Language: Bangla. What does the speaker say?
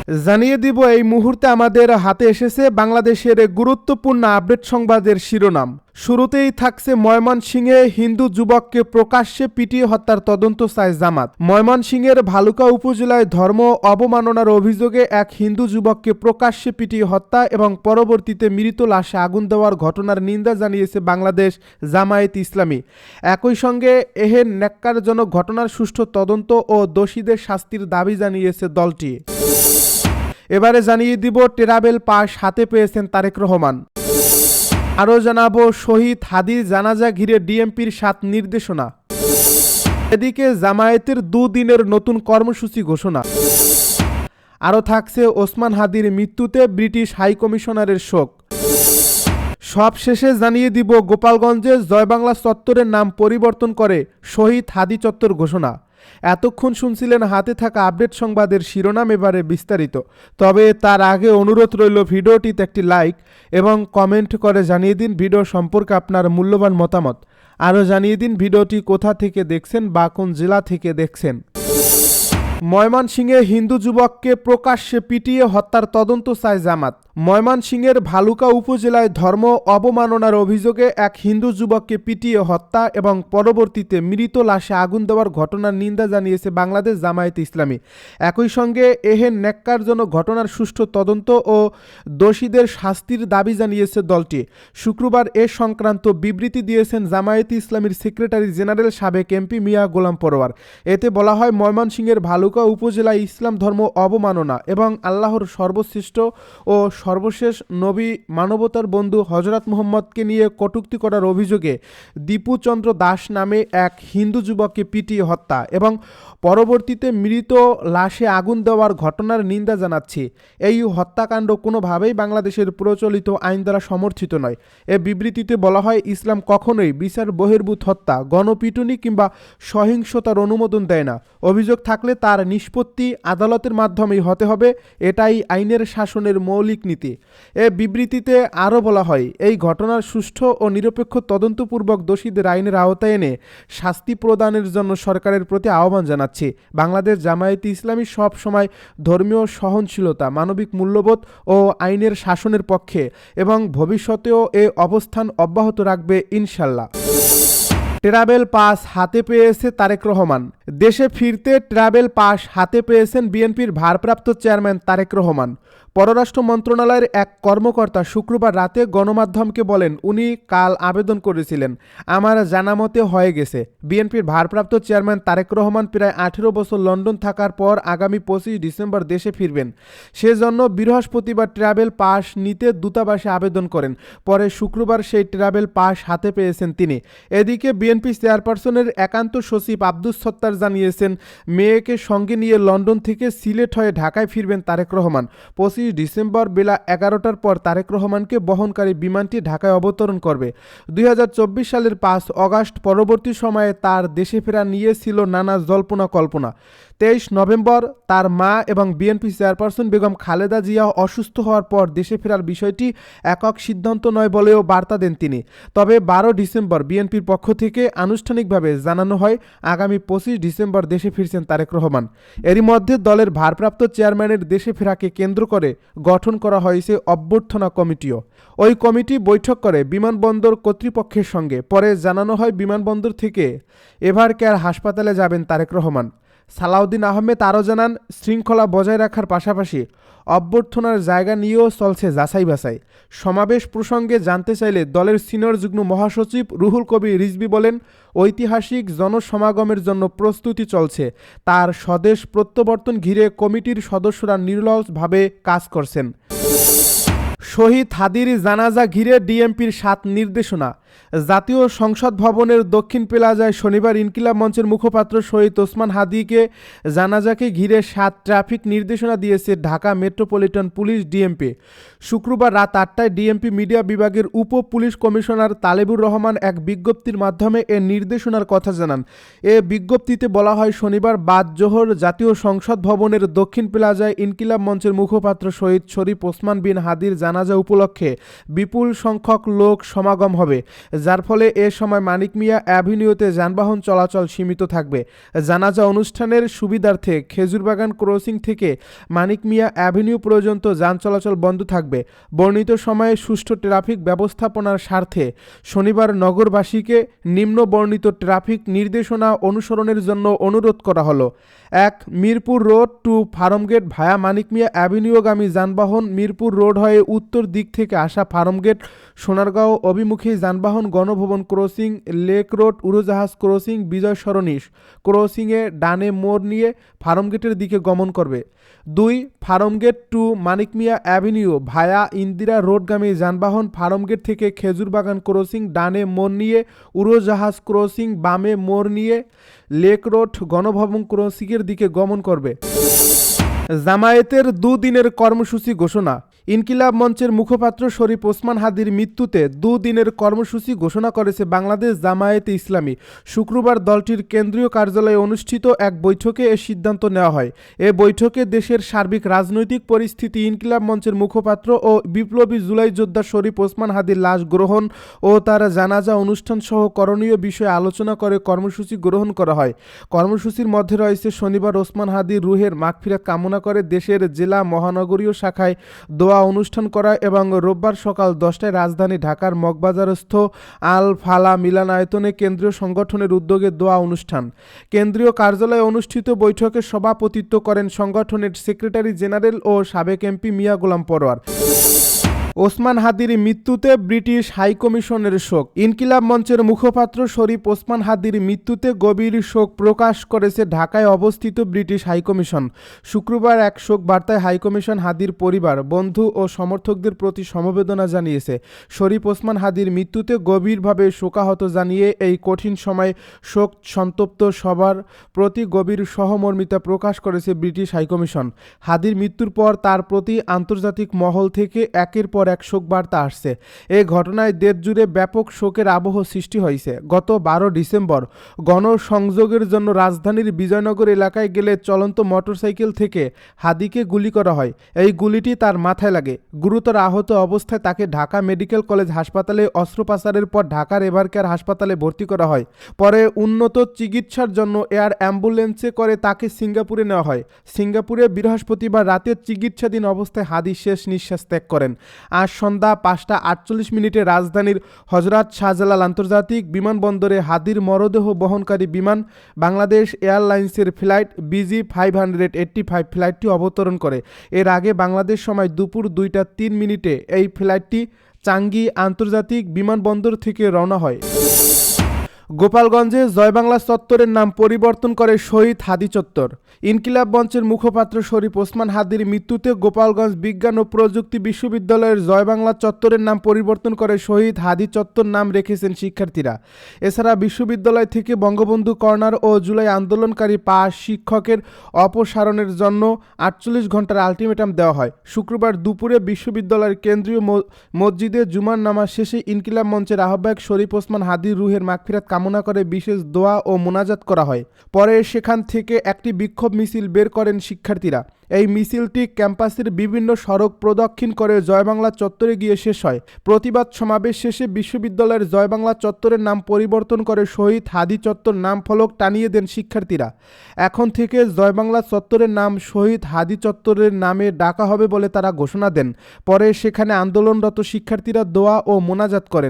জানিয়ে দিব এই মুহূর্তে আমাদের হাতে এসেছে বাংলাদেশের গুরুত্বপূর্ণ আপডেট সংবাদের শিরোনাম। শুরুতেই থাকছে ময়মনসিংহে হিন্দু যুবককে প্রকাশ্যে পিটিয়ে হত্যার তদন্ত চায় জামাত। ময়মনসিংহের ভালুকা উপজেলায় ধর্ম অবমাননার অভিযোগে এক হিন্দু যুবককে প্রকাশ্যে পিটিয়ে হত্যা এবং পরবর্তীতে মৃত লাশে আগুন দেওয়ার ঘটনার নিন্দা জানিয়েছে বাংলাদেশ জামায়াত ইসলামী। একই সঙ্গে এহেন ন্যাক্কারজনক ঘটনার সুষ্ঠু তদন্ত ও দোষীদের শাস্তির দাবি জানিয়েছে দলটি। এবারে জানিয়ে দিব ট্রাভেল পাস হাতে পেয়েছেন তারেক রহমান। আরও জানাবো শহীদ হাদির জানাজা ঘিরে ডিএমপির 7 নির্দেশনা। এদিকে জামায়াতের 2 দিনের নতুন কর্মসূচি ঘোষণা। আরও থাকছে ওসমান হাদির মৃত্যুতে ব্রিটিশ হাইকমিশনারের শোক। সব শেষে জানিয়ে দিব গোপালগঞ্জে জয়বাংলা চত্বরের নাম পরিবর্তন করে শহীদ হাদি চত্বর ঘোষণা। এতক্ষণ শুনছিলেন হাতে থাকা আপডেট সংবাদের শিরোনাম, এবারে বিস্তারিত। তবে তার আগে অনুরোধ রইল ভিডিওটিতে একটি লাইক এবং কমেন্ট করে জানিয়ে দিন ভিডিও সম্পর্কে আপনার মূল্যবান মতামত। আরও জানিয়ে দিন ভিডিওটি কোথা থেকে দেখছেন বা কোন জেলা থেকে দেখছেন। ময়মনসিংহে হিন্দু যুবককে প্রকাশ্যে পিটিয়ে হত্যার তদন্ত চায় জামাত। ময়মনসিংহের ভালুকা উপজেলায় ধর্ম অবমাননার অভিযোগে এক হিন্দু যুবককে পিটিয়ে হত্যা এবং পরবর্তীতে মৃত লাশে আগুন দেওয়ার ঘটনার নিন্দা জানিয়েছে বাংলাদেশ জামায়াত ইসলামী। একই সঙ্গে এহেন ন্যাক্কারজনক ঘটনার সুষ্ঠু তদন্ত ও দোষীদের শাস্তির দাবি জানিয়েছে দলটি। শুক্রবার এ সংক্রান্ত বিবৃতি দিয়েছেন জামায়াত ইসলামীর সেক্রেটারি জেনারেল সাবেক এমপি মিয়া গোলাম পরোয়ার। এতে বলা হয়, ময়মনসিংহের ভালুকা উপজেলায় ইসলাম ধর্ম অবমাননা এবং আল্লাহর সর্বশ্রেষ্ঠ ও সর্বশেষ নবী মানবতার বন্ধু হযরত মুহাম্মদকে নিয়ে কটূক্তি করার অভিযোগে দীপু চন্দ্র দাস নামে এক হিন্দু যুবককে পিটিয়ে হত্যা এবং পরবর্তীতে মৃত লাশে আগুন দেওয়ার ঘটনার নিন্দা জানাচ্ছি। এই হত্যাকাণ্ড কোনোভাবেই বাংলাদেশের প্রচলিত আইন দ্বারা সমর্থিত নয়। এ বিবৃতিতে বলা হয়, ইসলাম কখনোই বিচার বহির্ভূত হত্যা, গণপিটুনি কিংবা সহিংসতার অনুমোদন দেয় না। অভিযোগ থাকলে তার নিষ্পত্তি আদালতের মাধ্যমেই হতে হবে, এটাই আইনের শাসনের মৌলিক নীতি। এ বিবৃতিতে আরও বলা হয়, এই ঘটনার সুষ্ঠু ও নিরপেক্ষ তদন্তপূর্বক দোষীদের আইনের আওতায় এনে শাস্তি প্রদানের জন্য সরকারের প্রতি আহ্বান জানাচ্ছি। বাংলাদেশ জামায়াতে ইসলামী সব সময় ধর্মীয় সহনশীলতা, মানবিক মূল্যবোধ ও আইনের শাসনের পক্ষে এবং ভবিষ্যতেও এ অবস্থান অব্যাহত রাখবে ইনশাল্লাহ। ট্রাভেল পাস হাতে পেয়েছে তারেক রহমান। দেশে ফিরতে ট্রাভেল পাস হাতে পেয়েছেন বিএনপির ভারপ্রাপ্ত চেয়ারম্যান তারেক রহমান। পররাষ্ট্র মন্ত্রণালয়ের এক কর্মকর্তা শুক্রবার রাতে গণমাধ্যমকে বলেন, উনি কাল আবেদন করেছিলেন, আমার জানামতে হয়ে গেছে। বিএনপির ভারপ্রাপ্ত চেয়ারম্যান তারেক রহমান প্রায় 18 বছর লন্ডন থাকার পর আগামী 25 ডিসেম্বর দেশে ফিরবেন। সেজন্য বৃহস্পতিবার ট্রাভেল পাস নিতে দূতাবাসে আবেদন করেন। পরে শুক্রবার সেই ট্রাভেল পাস হাতে পেয়েছেন তিনি। এদিকে বিএনপি চেয়ারপারসনের একান্ত সচিব আব্দুস সত্তার জানিয়েছেন, মেয়েকে সঙ্গে নিয়ে লন্ডন থেকে সিলেট হয়ে ঢাকায় ফিরবেন তারেক রহমান। 25 ডিসেম্বর বেলা 11টার পর তারেক রহমানকে বহনকারী বিমানটি ঢাকায় অবতরণ করবে। 2024 সালের 5 অগাস্ট পরবর্তী সময়ে তার দেশে ফেরা নিয়ে ছিল নানা জল্পনা কল্পনা। 23 নভেম্বর তার মা এবং বিএনপি চেয়ারপারসন বেগম খালেদা জিয়া অসুস্থ হওয়ার পর দেশে ফেরার বিষয়টি একক সিদ্ধান্ত নয় বলেও বার্তা দেন তিনি। তবে 12 ডিসেম্বর বিএনপির পক্ষ থেকে আনুষ্ঠানিকভাবে জানানো হয়, আগামী 25 ডিসেম্বর দেশে ফিরছেন তারেক রহমান। এরই মধ্যে দলের ভারপ্রাপ্ত চেয়ারম্যানের দেশে ফেরাকে কেন্দ্র করে গঠন করা হয়েছে অভ্যর্থনা কমিটিও। ওই কমিটি বৈঠক করে বিমানবন্দর কর্তৃপক্ষের সঙ্গে। পরে জানানো হয়, বিমানবন্দর থেকে এভার কেয়ার হাসপাতালে যাবেন তারেক রহমান। সালাউদ্দিন আহমেদ আরও জানান, শৃঙ্খলা বজায় রাখার পাশাপাশি অভ্যর্থনার জায়গা নিয়েও চলছে যাচাই বাছাই। সমাবেশ প্রসঙ্গে জানতে চাইলে দলের সিনিয়র যুগ্ম মহাসচিব রুহুল কবির রিজভী বলেন, ঐতিহাসিক জনসমাগমের জন্য প্রস্তুতি চলছে। তার স্বদেশ প্রত্যাবর্তন ঘিরে কমিটির সদস্যরা নিরলসভাবে কাজ করছেন। শহীদ হাদির জানাজা ঘিরে ডিএমপির 7 নির্দেশনা। জাতীয় সংসদ ভবনের দক্ষিণ প্লাজায় শনিবার ইনকিলাব মঞ্চের মুখপাত্র শহীদ ওসমান হাদিকে জানাজাকে ঘিরে 7 ট্রাফিক নির্দেশনা দিয়েছে ঢাকা মেট্রোপলিটন পুলিশ ডিএমপি। শুক্রবার রাত 8টায় ডিএমপি মিডিয়া বিভাগের উপ পুলিশ কমিশনার তালেবুর রহমান এক বিজ্ঞপ্তির মাধ্যমে এ নির্দেশনার কথা জানান। এ বিজ্ঞপ্তিতে বলা হয়, শনিবার বাদ জোহর জাতীয় সংসদ ভবনের দক্ষিণ প্লাজায় ইনকিলাব মঞ্চের মুখপাত্র শহীদ শরীফ ওসমান বিন হাদির জানাজা উপলক্ষে বিপুল সংখ্যক লোক সমাগম হবে। যার ফলে এ সময় মানিক মিয়া অ্যাভিনিউতে যানবাহন চলাচল সীমিত থাকবে। জানাজা অনুষ্ঠানের সুবিধার্থে খেজুরবাগান ক্রসিং থেকে মানিক মিয়া অ্যাভিনিউ পর্যন্ত যান চলাচল বন্ধ থাকবে। বর্ণিত সময়ে সুষ্ঠু ট্রাফিক ব্যবস্থাপনার স্বার্থে শনিবার নগরবাসীকে নিম্ন বর্ণিত ট্রাফিক নির্দেশনা অনুসরণের জন্য অনুরোধ করা হলো। ১. মিরপুর রোড টু ফার্মগেট ভায়া মানিক মিয়া অ্যাভিনিউগামী যানবাহন মিরপুর রোড হয়ে উত্তর দিক থেকে আসা ফার্মগেট সোনারগাঁও অভিমুখী যানবাহন গণভবন ক্রসিং, লেক রোড, উড়োজাহাজ ক্রসিং, বিজয় সরণি ক্রসিংয়ে ডানে মোড় নিয়ে ফার্মগেটের দিকে গমন করবে। ২. ফার্মগেট টু মানিক মিয়া অ্যাভিনিউ ভায়া ইন্দিরা রোডগামী যানবাহন ফার্মগেট থেকে খেজুরবাগান ক্রসিং ডানে মোড় নিয়ে উড়োজাহাজ ক্রসিং বামে মোড় নিয়ে লেক রোড গণভবন ক্রসিংয়ের দিকে গমন করবে। জামায়াতের দুদিনের কর্মসূচি ঘোষণা। ইনকিলাব মঞ্চের মুখপাত্র শরীফ ওসমান হাদির মৃত্যুতে দুদিনের কর্মসূচি ঘোষণা করেছে বাংলাদেশ জামায়াতে ইসলামী। শুক্রবার দলটির কেন্দ্রীয় কার্যালয়ে অনুষ্ঠিত এক বৈঠকে এ সিদ্ধান্ত নেওয়া হয়। এ বৈঠকে দেশের সার্বিক রাজনৈতিক পরিস্থিতি, ইনকিলাব মঞ্চের মুখপাত্র ও বিপ্লবী জুলাই যোদ্ধা শরীফ ওসমান হাদির লাশ গ্রহণ ও তার জানাজা অনুষ্ঠান সহ করণীয় বিষয়ে আলোচনা করে কর্মসূচি গ্রহণ করা হয়। কর্মসূচির মধ্যে রয়েছে শনিবার ওসমান হাদির রুহের মাগফিরাত কামনা করে দেশের জেলা মহানগরীয় শাখায় দোয়া অনুষ্ঠান করা এবং রোববার সকাল 10টায় রাজধানী ঢাকার মগবাজারস্থ আল ফালা মিলনায়তনে কেন্দ্রীয় সংগঠনের উদ্যোগে দোয়া অনুষ্ঠান। কেন্দ্রীয় কার্যালয়ে অনুষ্ঠিত বৈঠকে সভাপতিত্ব করেন সংগঠনের সেক্রেটারি জেনারেল ও সাবেক এমপি মিয়া গোলাম পরোয়ার। ওসমান হাদির মৃত্যুতে ব্রিটিশ হাইকমিশনের শোক। ইনকিলাব মঞ্চের মুখপাত্র শরীফ ওসমান হাদির মৃত্যুতে গভীর শোক প্রকাশ করেছে ঢাকায় অবস্থিত ব্রিটিশ হাইকমিশন। শুক্রবার এক শোক বার্তায় হাইকমিশন হাদির পরিবার, বন্ধু ও সমর্থকদের প্রতি সমবেদনা জানিয়েছে। শরীফ ওসমান হাদির মৃত্যুতে গভীরভাবে শোকাহত জানিয়ে এই কঠিন সময়ে শোক সন্তপ্ত সবার প্রতি গভীর সহমর্মিতা প্রকাশ করেছে ব্রিটিশ হাইকমিশন। হাদির মৃত্যুর পর তার প্রতি আন্তর্জাতিক মহল থেকে একের পর এক শোক বার্তা আসছে। এই ঘটনায় দেশ জুড়ে ব্যাপক শোকের আবহ সৃষ্টি হয়েছে। গত 12 ডিসেম্বর গণসংযোগের জন্য রাজধানীর বিজয়নগর এলাকায় গেলে চলন্ত মোটরসাইকেল থেকে হাদিকে গুলি করা হয়। এই গুলিটি তার মাথায় লাগে। গুরুতর আহত অবস্থায় তাকে ঢাকা মেডিকেল কলেজ হাসপাতালে অস্ত্রোপচারের পর ঢাকার এভারকেয়ার হাসপাতালে ভর্তি করা হয়। পরে উন্নত চিকিৎসার জন্য এয়ার অ্যাম্বুলেন্সে করে তাকে সিঙ্গাপুরে নেওয়া হয়। সিঙ্গাপুরে বৃহস্পতিবার রাতে চিকিৎসাধীন অবস্থায় হাদি শেষ নিঃশ্বাস ত্যাগ করেন। আজ সন্ধ্যা 5:48 রাজধানীর হজরত শাহজালাল আন্তর্জাতিক বিমানবন্দরে হাদির মরদেহ বহনকারী বিমান বাংলাদেশ এয়ারলাইন্সের ফ্লাইট BG585 ফ্লাইটটি অবতরণ করে। এর আগে বাংলাদেশ সময় দুপুর 2:03 এই ফ্লাইটটি চাঙ্গি আন্তর্জাতিক বিমানবন্দর থেকে রওনা হয়। গোপালগঞ্জে জয়বাংলা চত্বরের নাম পরিবর্তন করে শহীদ হাদি চত্বর। ইনকিলাব মঞ্চের মুখপাত্র শরীফ ওসমান হাদির মৃত্যুতে গোপালগঞ্জ বিজ্ঞান ও প্রযুক্তি বিশ্ববিদ্যালয়ের জয়বাংলা চত্বরের নাম পরিবর্তন করে শহীদ হাদি চত্বর নাম রেখেছেন শিক্ষার্থীরা। এছাড়া বিশ্ববিদ্যালয় থেকে বঙ্গবন্ধু কর্নার ও জুলাই আন্দোলনকারী 5 শিক্ষকের অপসারণের জন্য 48 ঘন্টার আলটিমেটাম দেওয়া হয়। শুক্রবার দুপুরে বিশ্ববিদ্যালয়ের কেন্দ্রীয় মসজিদে জুমার নামাজ শেষে ইনকিলাব মঞ্চের আহ্বায়ক শরীফ ওসমান হাদির রুহের মাগফিরাত কামনা করে বিশেষ দোয়া ও মোনাজাত করা হয়। পরে সেখান থেকে একটি বিক্ষোভ মিছিল বের করেন শিক্ষার্থীরা। এই মিছিলটি ক্যাম্পাসের বিভিন্ন সড়ক প্রদক্ষিণ করে জয়বাংলা চত্বরে গিয়ে শেষ হয়। প্রতিবাদ সমাবেশ শেষে বিশ্ববিদ্যালয়ের জয়বাংলা চত্বরের নাম পরিবর্তন করে শহীদ হাদি চত্বর নাম ফলক টানিয়ে দেন শিক্ষার্থীরা। এখন থেকে জয়বাংলা চত্বরের নাম শহীদ হাদি চত্বরের নামে ডাকা হবে বলে তারা ঘোষণা দেন। পরে সেখানে আন্দোলনরত শিক্ষার্থীরা দোয়া ও মোনাজাত করেন।